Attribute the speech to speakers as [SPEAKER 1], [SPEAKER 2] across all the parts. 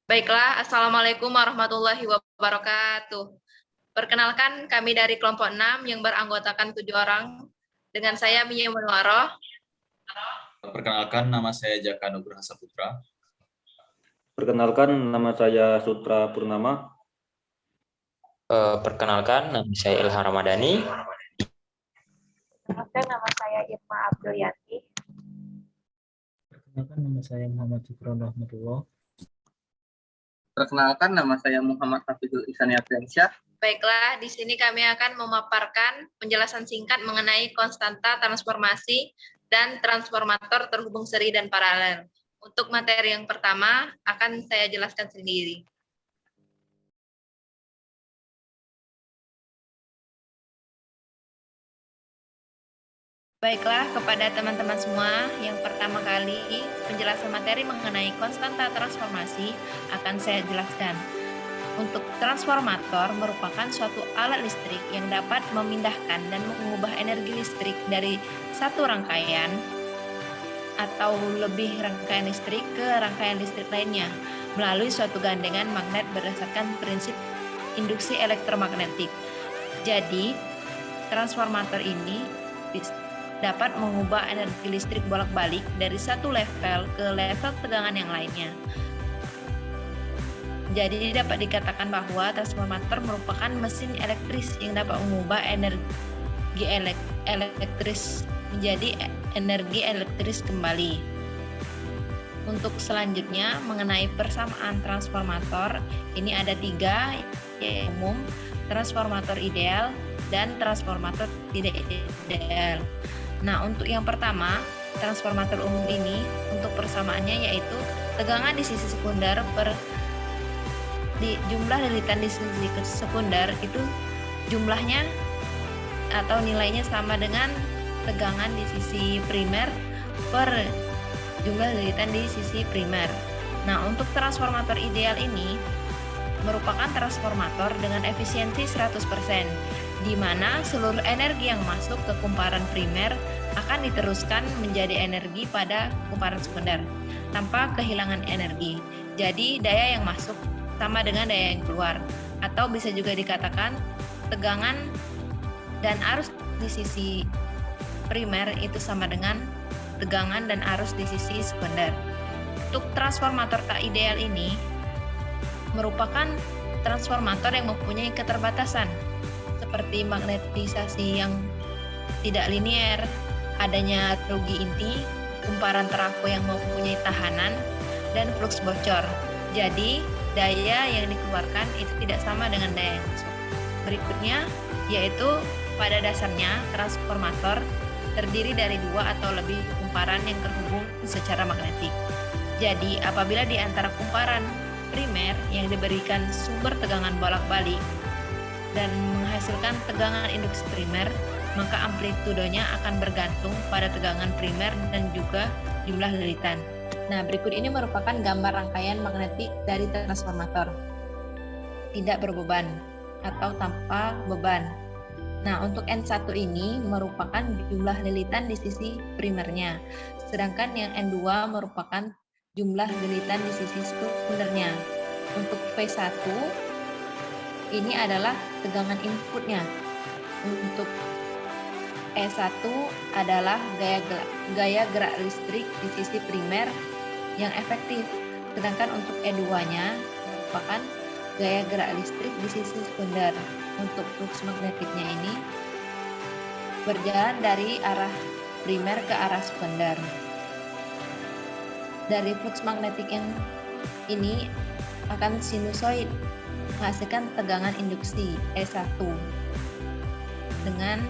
[SPEAKER 1] Baiklah, Assalamualaikum warahmatullahi wabarakatuh. Perkenalkan, kami dari kelompok 6 yang beranggotakan 7 orang. Dengan saya, Mia Munwaroh.
[SPEAKER 2] Perkenalkan, nama saya Jaka Nugraha Saputra.
[SPEAKER 3] Perkenalkan, nama saya Sutra Purnama.
[SPEAKER 4] Perkenalkan, nama saya Ilham Ramadhani.
[SPEAKER 5] Perkenalkan, nama saya Irma Abdulyanti.
[SPEAKER 6] Perkenalkan, nama saya Muhammad Syukron Rahmatullah.
[SPEAKER 7] Perkenalkan, nama saya Muhammad Hafizul Ihsan Yafriansyah.
[SPEAKER 1] Baiklah, di sini kami akan memaparkan penjelasan singkat mengenai konstanta transformasi dan transformator terhubung seri dan paralel. Untuk materi yang pertama, akan saya jelaskan sendiri. Baiklah, kepada teman-teman semua, yang pertama kali penjelasan materi mengenai konstanta transformasi akan saya jelaskan. Untuk transformator merupakan suatu alat listrik yang dapat memindahkan dan mengubah energi listrik dari satu rangkaian atau lebih rangkaian listrik ke rangkaian listrik lainnya melalui suatu gandengan magnet berdasarkan prinsip induksi elektromagnetik. Jadi, transformator ini dapat mengubah energi listrik bolak-balik dari satu level ke level tegangan yang lainnya. Jadi dapat dikatakan bahwa transformator merupakan mesin elektris yang dapat mengubah energi elektris menjadi energi elektris kembali. Untuk selanjutnya mengenai persamaan transformator, ini ada 3, yaitu umum, transformator ideal, dan transformator tidak ideal. Nah, untuk yang pertama, transformator umum ini, untuk persamaannya yaitu tegangan di sisi sekunder jumlah lilitan di sisi sekunder itu jumlahnya atau nilainya sama dengan tegangan di sisi primer per jumlah lilitan di sisi primer. Nah, untuk transformator ideal ini merupakan transformator dengan efisiensi 100%, di mana seluruh energi yang masuk ke kumparan primer akan diteruskan menjadi energi pada kumparan sekunder tanpa kehilangan energi. Jadi daya yang masuk sama dengan daya yang keluar, atau bisa juga dikatakan tegangan dan arus di sisi primer itu sama dengan tegangan dan arus di sisi sekunder. Untuk transformator tak ideal ini merupakan transformator yang mempunyai keterbatasan seperti magnetisasi yang tidak linier, adanya rugi inti, kumparan trafo yang mempunyai tahanan, dan flux bocor. Jadi, daya yang dikeluarkan itu tidak sama dengan daya yang masuk. Berikutnya, yaitu pada dasarnya transformator terdiri dari 2 atau lebih kumparan yang terhubung secara magnetik. Jadi, apabila di antara kumparan primer yang diberikan sumber tegangan bolak-balik dan menghasilkan tegangan induksi primer, maka amplitudenya akan bergantung pada tegangan primer dan juga jumlah lilitan. Nah, berikut ini merupakan gambar rangkaian magnetik dari transformator tidak berbeban atau tanpa beban. Nah, untuk N1 ini merupakan jumlah lilitan di sisi primernya, sedangkan yang N2 merupakan jumlah lilitan di sisi sekundernya. Untuk P1 ini adalah tegangan inputnya. Untuk E1 adalah gaya gerak listrik di sisi primer yang efektif, sedangkan untuk E2-nya merupakan gaya gerak listrik di sisi sekunder. Untuk flux magnetiknya ini berjalan dari arah primer ke arah sekunder. Dari flux magnetik yang ini akan sinusoid menghasilkan tegangan induksi E1 dengan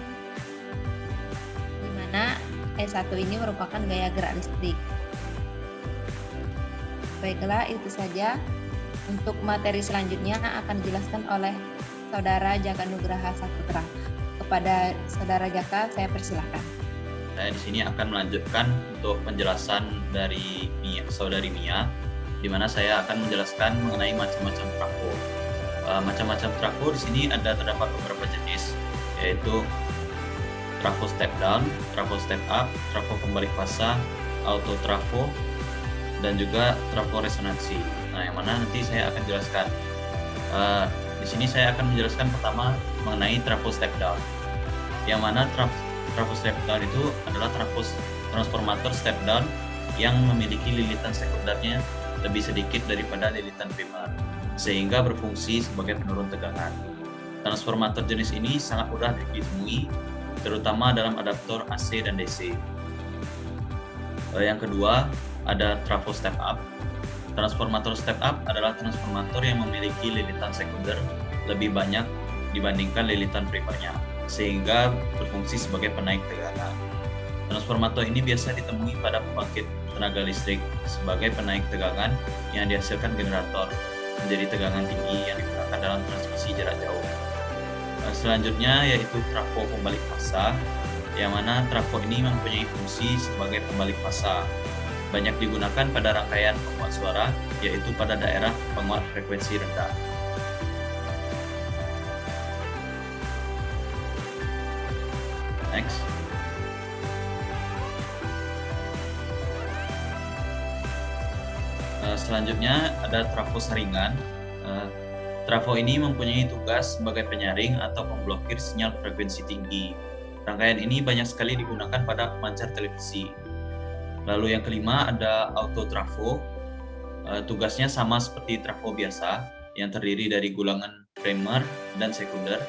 [SPEAKER 1] dimana E1 ini merupakan gaya gerak listrik. Baiklah, itu saja. Untuk materi selanjutnya akan dijelaskan oleh Saudara Jaka Nugraha Saputra. Kepada Saudara Jaka, saya persilahkan.
[SPEAKER 2] Saya di sini akan melanjutkan untuk penjelasan dari Saudari Mia, di mana saya akan menjelaskan mengenai macam-macam trafo. Macam-macam trafo di sini terdapat beberapa jenis, yaitu trafo step down, trafo step up, trafo kembali fasa, auto trafo, dan juga trafo resonansi. Nah, yang mana nanti saya akan jelaskan. Di sini saya akan menjelaskan pertama mengenai trafo step down. Yang mana trafo step down itu adalah transformator step down yang memiliki lilitan sekundernya lebih sedikit daripada lilitan primer, sehingga berfungsi sebagai penurun tegangan. Transformator jenis ini sangat mudah ditemui, terutama dalam adaptor AC dan DC. Yang kedua, ada trafo step up. Transformator step up adalah transformator yang memiliki lilitan sekunder lebih banyak dibandingkan lilitan primernya, sehingga berfungsi sebagai penaik tegangan. Transformator ini biasa ditemui pada pembangkit tenaga listrik sebagai penaik tegangan yang dihasilkan generator menjadi tegangan tinggi yang digunakan dalam transmisi jarak jauh. Selanjutnya yaitu trafo pembalik fasa, yang mana trafo ini mempunyai fungsi sebagai pembalik fasa. Banyak digunakan pada rangkaian penguat suara, yaitu pada daerah penguat frekuensi rendah. Next. Selanjutnya ada trafo saringan. Trafo ini mempunyai tugas sebagai penyaring atau pemblokir sinyal frekuensi tinggi. Rangkaian ini banyak sekali digunakan pada pemancar televisi. Lalu yang kelima ada autotrafo. Tugasnya sama seperti trafo biasa yang terdiri dari gulangan primer dan sekunder.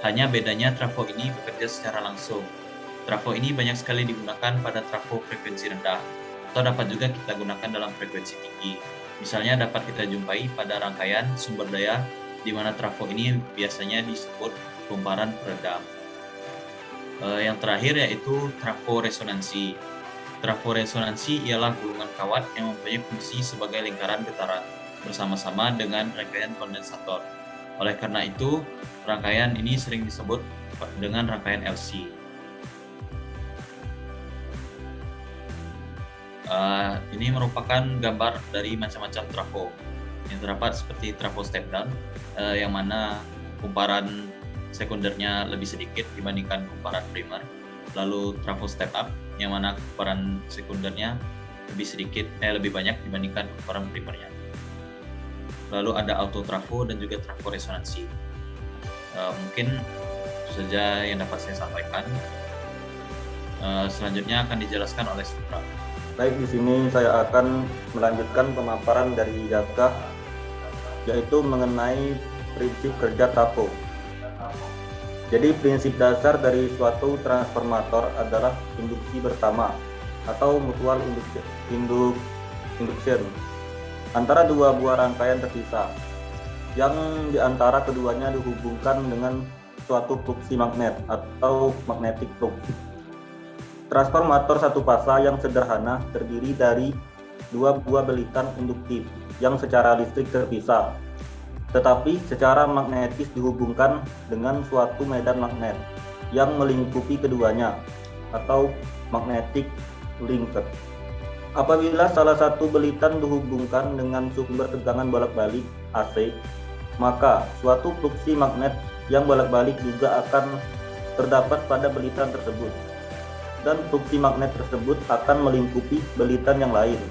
[SPEAKER 2] Hanya bedanya trafo ini bekerja secara langsung. Trafo ini banyak sekali digunakan pada trafo frekuensi rendah atau dapat juga kita gunakan dalam frekuensi tinggi. Misalnya dapat kita jumpai pada rangkaian sumber daya di mana trafo ini biasanya disebut kumparan peredam. Yang terakhir yaitu trafo resonansi. Trafo resonansi ialah gulungan kawat yang mempunyai fungsi sebagai lingkaran getaran bersama-sama dengan rangkaian kondensator. Oleh karena itu, rangkaian ini sering disebut dengan rangkaian LC. Ini merupakan gambar dari macam-macam trafo yang terdapat seperti trafo step down, yang mana kumparan sekundernya lebih sedikit dibandingkan kumparan primer. Lalu trafo step up, yang mana kumparan sekundernya lebih banyak dibandingkan kumparan primernya. Lalu ada autotrafo dan juga trafo resonansi. Mungkin itu saja yang dapat saya sampaikan. Selanjutnya akan dijelaskan oleh Sutra.
[SPEAKER 3] Baik, di sini saya akan melanjutkan pemaparan dari Jaka, yaitu mengenai prinsip kerja trafo. Jadi prinsip dasar dari suatu transformator adalah induksi bersama atau mutual induction antara dua buah rangkaian terpisah, yang diantara keduanya dihubungkan dengan suatu fluksi magnet atau magnetic flux. Transformator satu fasa yang sederhana terdiri dari dua buah belitan induktif yang secara listrik terpisah, tetapi secara magnetis dihubungkan dengan suatu medan magnet yang melingkupi keduanya atau magnetic linker. Apabila salah satu belitan dihubungkan dengan sumber tegangan bolak-balik AC, maka suatu fluksi magnet yang bolak-balik juga akan terdapat pada belitan tersebut, dan fluksi magnet tersebut akan melingkupi belitan yang lain,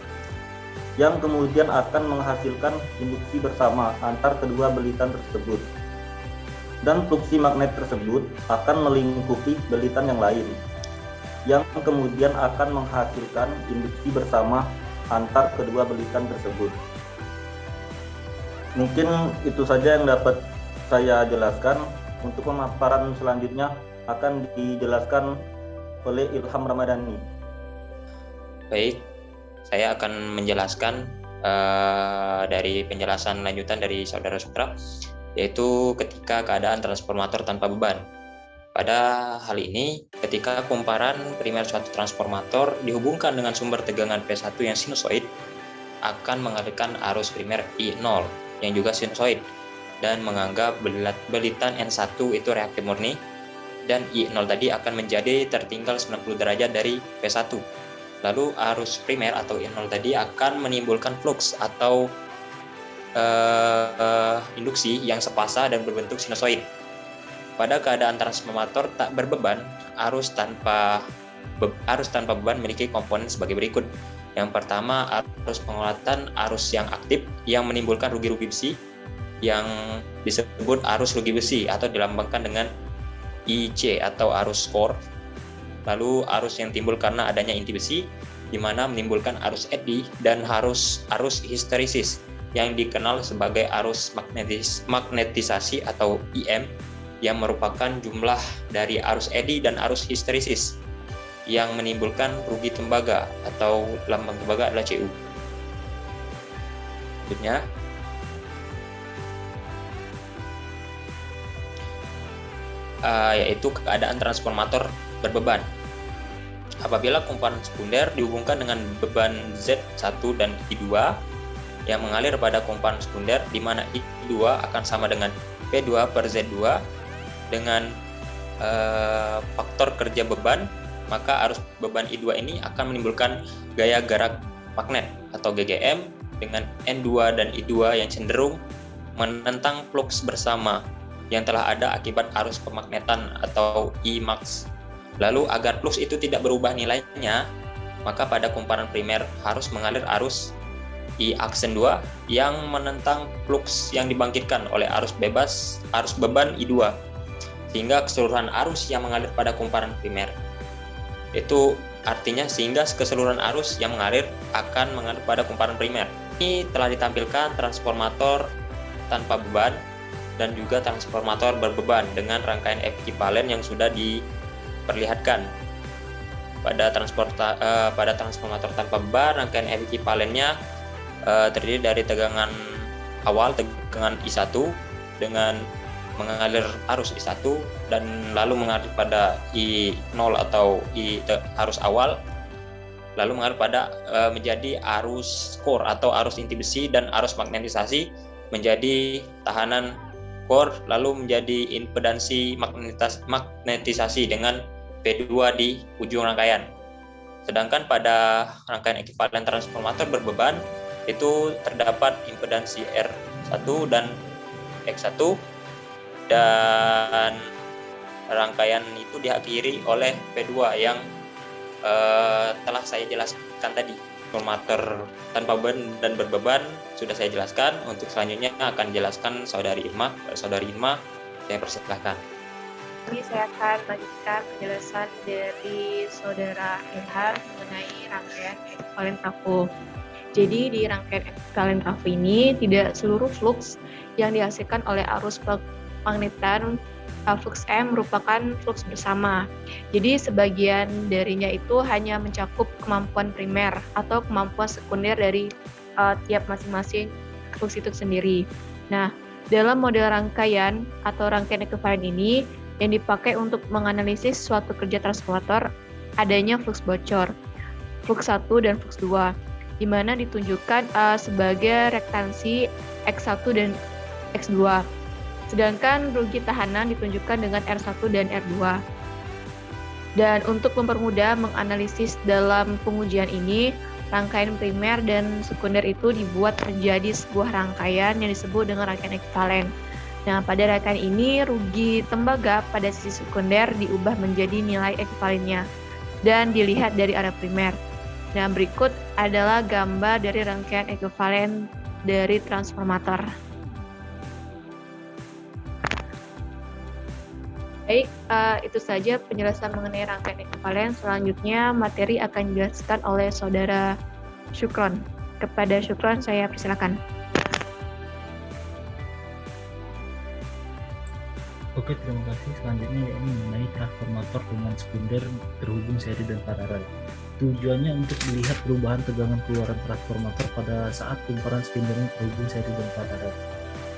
[SPEAKER 3] yang kemudian akan menghasilkan induksi bersama antar kedua belitan tersebut. Dan fluksi magnet tersebut akan melingkupi belitan yang lain, yang kemudian akan menghasilkan induksi bersama antar kedua belitan tersebut. Mungkin itu saja yang dapat saya jelaskan. Untuk pemaparan selanjutnya akan dijelaskan oleh Ilham Ramadhani.
[SPEAKER 4] Baik, saya akan menjelaskan dari penjelasan lanjutan dari Saudara Sutra, yaitu ketika keadaan transformator tanpa beban. Pada hal ini, ketika kumparan primer suatu transformator dihubungkan dengan sumber tegangan P1 yang sinusoid, akan mengalirkan arus primer I0 yang juga sinusoid, dan menganggap belitan N1 itu reaktif murni, dan I0 tadi akan menjadi tertinggal 90 derajat dari P1. Lalu arus primer atau I0 tadi akan menimbulkan flux atau induksi yang sepasa dan berbentuk sinusoid. Pada keadaan transformator tak berbeban, arus tanpa beban memiliki komponen sebagai berikut. Yang pertama, arus penguatan arus yang aktif yang menimbulkan rugi-rugi besi yang disebut arus rugi besi atau dilambangkan dengan IC atau arus core. Lalu arus yang timbul karena adanya inti besi di mana menimbulkan arus eddy dan arus histerisis yang dikenal sebagai arus magnetisasi atau IM yang merupakan jumlah dari arus eddy dan arus histerisis yang menimbulkan rugi tembaga atau lambang tembaga adalah CU. Selanjutnya, yaitu keadaan transformator berbeban. Apabila komponen sekunder dihubungkan dengan beban Z1 dan I2 yang mengalir pada komponen sekunder, di mana I2 akan sama dengan P2 per Z2 dengan faktor kerja beban, maka arus beban I2 ini akan menimbulkan gaya gerak magnet atau GGM dengan N2 dan I2 yang cenderung menentang flux bersama yang telah ada akibat arus pemagnetan atau I-max. Lalu agar flux itu tidak berubah nilainya, maka pada komponen primer harus mengalir arus I-aksen 2 yang menentang flux yang dibangkitkan oleh arus beban I2, sehingga keseluruhan arus yang mengalir pada komponen primer. Itu artinya sehingga keseluruhan arus yang mengalir akan mengalir pada komponen primer. Ini telah ditampilkan transformator tanpa beban dan juga transformator berbeban dengan rangkaian ekivalen yang sudah diperlihatkan. Pada transformator tanpa beban, rangkaian ekivalennya terdiri dari tegangan awal, tegangan I1 dengan mengalir arus I1 dan lalu mengalir pada I0 atau arus awal, lalu mengalir pada menjadi arus core atau arus inti besi dan arus magnetisasi menjadi tahanan core, lalu menjadi impedansi magnetisasi dengan P2 di ujung rangkaian. Sedangkan pada rangkaian ekivalen transformator berbeban itu terdapat impedansi R1 dan X1 dan rangkaian itu diakhiri oleh P2 yang telah saya jelaskan tadi. Transformator tanpa beban dan berbeban sudah saya jelaskan. Untuk selanjutnya akan dijelaskan Saudari Irma. Saudari Irma, saya persilahkan.
[SPEAKER 5] Ini saya akan melanjutkan penjelasan dari Saudara Ilham mengenai rangkaian ekivalen trafo. Jadi di rangkaian ekivalen trafo ini tidak seluruh flux yang dihasilkan oleh arus magnetan flux M merupakan flux bersama. Jadi sebagian darinya itu hanya mencakup kemampuan primer atau kemampuan sekunder dari tiap masing-masing flux itu sendiri. Nah, dalam model rangkaian atau rangkaian ekivalen ini yang dipakai untuk menganalisis suatu kerja transformator adanya flux bocor, flux 1 dan flux 2, di mana ditunjukkan sebagai rektansi X1 dan X2. Sedangkan rugi tahanan ditunjukkan dengan R1 dan R2. Dan untuk mempermudah menganalisis dalam pengujian ini, rangkaian primer dan sekunder itu dibuat menjadi sebuah rangkaian yang disebut dengan rangkaian ekivalen. Nah, pada rangkaian ini, rugi tembaga pada sisi sekunder diubah menjadi nilai ekivalennya dan dilihat dari arah primer. Nah, berikut adalah gambar dari rangkaian ekivalen dari transformator. Baik, itu saja penjelasan mengenai rangkaian ekivalen. Selanjutnya, materi akan dijelaskan oleh Saudara Syukron. Kepada Syukron, saya persilakan.
[SPEAKER 6] Oke, terima kasih. Selanjutnya yakni mengenai transformator dengan sekunder terhubung seri dan paralel. Tujuannya untuk melihat perubahan tegangan keluaran transformator pada saat kumparan sekundernya terhubung seri dan paralel.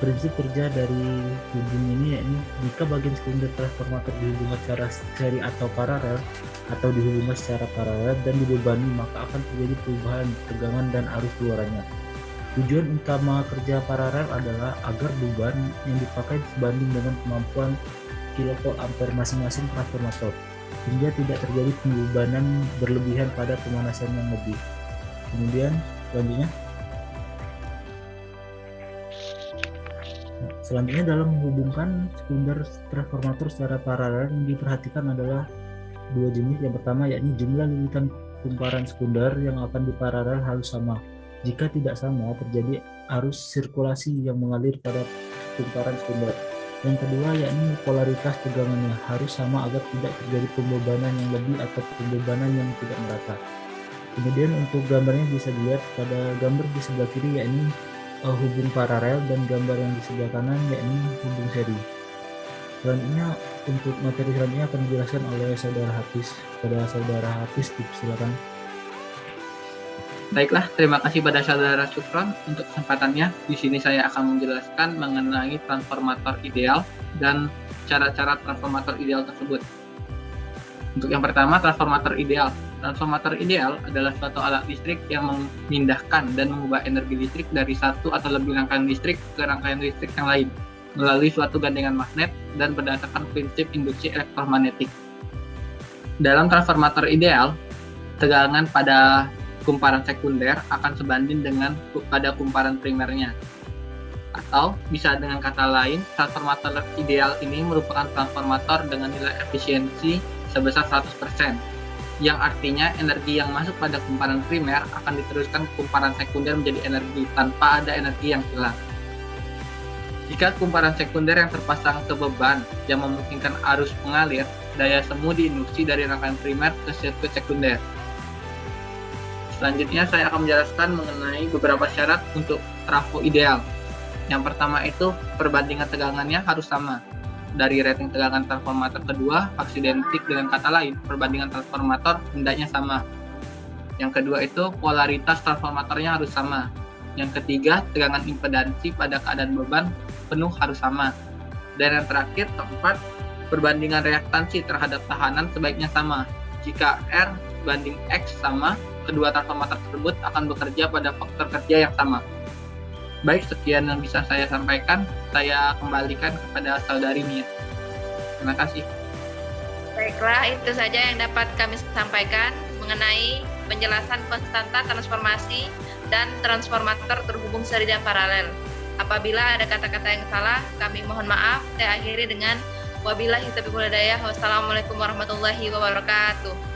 [SPEAKER 6] Prinsip kerja dari hubung ini yakni jika bagian sekunder transformator dihubungkan secara seri atau paralel atau dihubungkan secara paralel dan dibebani, maka akan terjadi perubahan tegangan dan arus keluarannya. Tujuan utama kerja paralel adalah agar beban yang dipakai sebanding dengan kemampuan kilovolt ampere masing-masing transformator, hingga tidak terjadi pembebanan berlebihan pada pemanasan yang lebih. Kemudian selanjutnya dalam menghubungkan sekunder transformator secara paralel yang diperhatikan adalah dua jenis. Yang pertama yakni jumlah lilitan kumparan sekunder yang akan diparalel harus sama. Jika tidak sama, terjadi arus sirkulasi yang mengalir pada kumparan sekunder. Yang kedua yakni polaritas tegangannya harus sama agar tidak terjadi pembebanan yang lebih atau pembebanan yang tidak merata. Kemudian untuk gambarnya bisa dilihat pada gambar di sebelah kiri yakni hubung paralel dan gambar yang di sebelah kanan yakni hubung seri. Selanjutnya untuk materi selanjutnya akan dijelaskan oleh saudara Hafiz. Pada saudara Hafiz, silakan.
[SPEAKER 7] Baiklah, terima kasih pada saudara Sukron untuk kesempatannya. Di sini saya akan menjelaskan mengenai transformator ideal dan cara-cara transformator ideal tersebut. Untuk yang pertama, transformator ideal. Transformator ideal adalah suatu alat listrik yang memindahkan dan mengubah energi listrik dari satu atau lebih rangkaian listrik ke rangkaian listrik yang lain melalui suatu gandengan magnet dan berdasarkan prinsip induksi elektromagnetik. Dalam transformator ideal, tegangan pada kumparan sekunder akan sebanding dengan pada kumparan primernya. Atau bisa dengan kata lain, transformator ideal ini merupakan transformator dengan nilai efisiensi sebesar 100%, yang artinya energi yang masuk pada kumparan primer akan diteruskan ke kumparan sekunder menjadi energi tanpa ada energi yang hilang. Jika kumparan sekunder yang terpasang ke beban yang memungkinkan arus mengalir, daya semu diinduksi dari rangkaian primer ke sirkuit sekunder. Selanjutnya saya akan menjelaskan mengenai beberapa syarat untuk trafo ideal. Yang pertama itu perbandingan tegangannya harus sama. Dari rating tegangan transformator kedua harus identik, dengan kata lain perbandingan transformator hendaknya sama. Yang kedua itu polaritas transformatornya harus sama. Yang ketiga, tegangan impedansi pada keadaan beban penuh harus sama. Dan yang terakhir, keempat, perbandingan reaktansi terhadap tahanan sebaiknya sama. Jika R banding X sama, kedua transformator tersebut akan bekerja pada faktor kerja yang sama. Baik, sekian yang bisa saya sampaikan. Saya kembalikan kepada saudari Mia. Terima kasih.
[SPEAKER 1] Baiklah, itu saja yang dapat kami sampaikan mengenai penjelasan konstanta transformasi dan transformator terhubung seri dan paralel. Apabila ada kata-kata yang salah, kami mohon maaf. Saya akhiri dengan wabillahi taufiq wal hidayah. Wassalamualaikum warahmatullahi wabarakatuh.